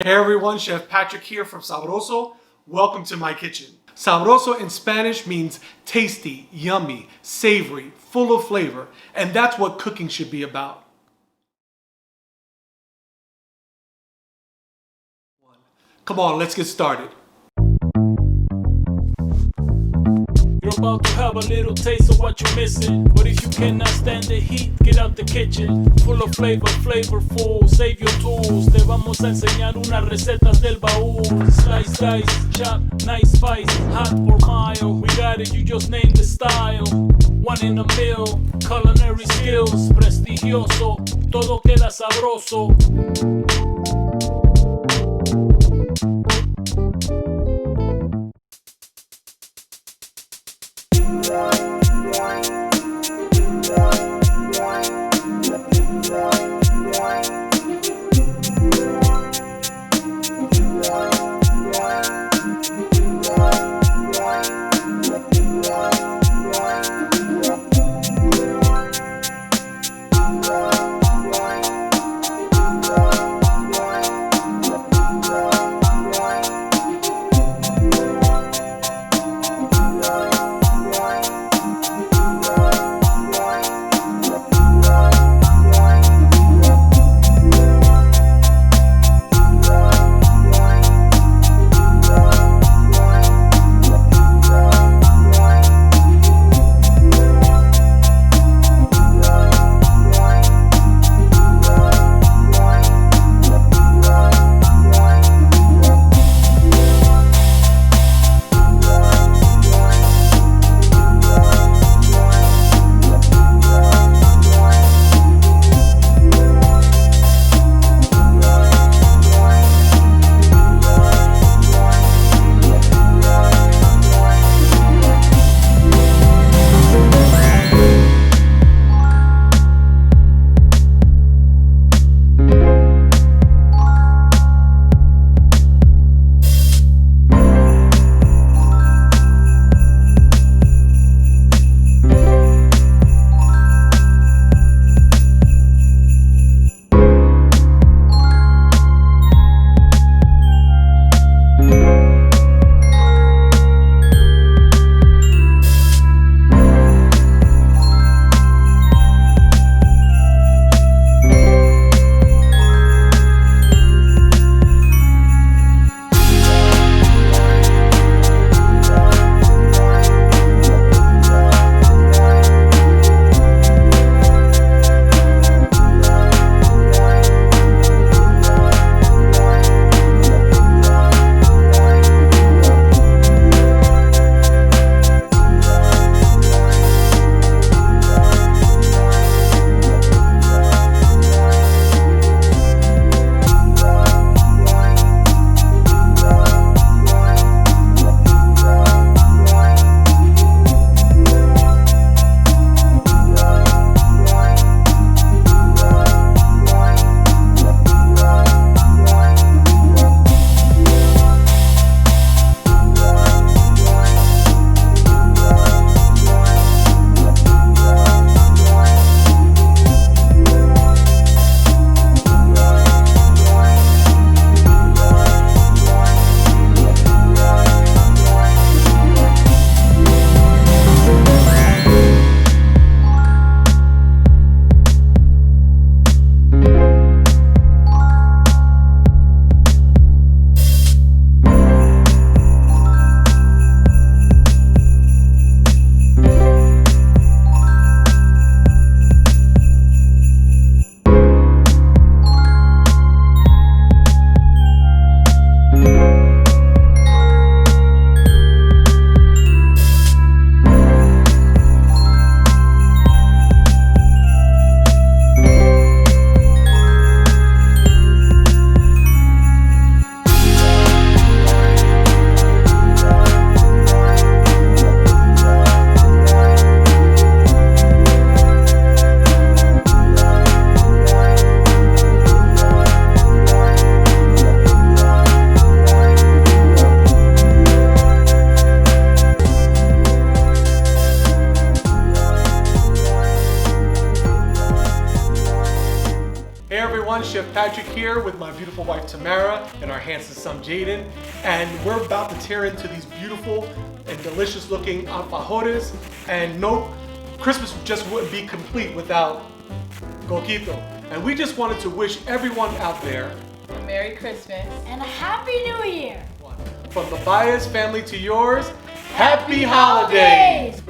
Hey everyone, Chef Patrick here from Sabroso. Welcome to my kitchen. Sabroso in Spanish means tasty, yummy, savory, full of flavor, and that's what cooking should be about. Come on, let's get started. You're about to have a little taste of what you're missing. But if you cannot stand the heat, get out the kitchen. Full of flavor, flavorful, save your tools. Te vamos a enseñar unas recetas del baúl. Slice, dice, chop, nice spice, hot or mild. We got it, you just name the style. One in a mill, culinary skills, prestigioso. Todo queda sabroso. Patrick here with my beautiful wife Tamara and our handsome son Jaden, and we're about to tear into these beautiful and delicious looking alfajores, and no, Christmas just wouldn't be complete without coquito. And we just wanted to wish everyone out there a Merry Christmas and a Happy New Year! from the Baez family to yours, Happy Holidays!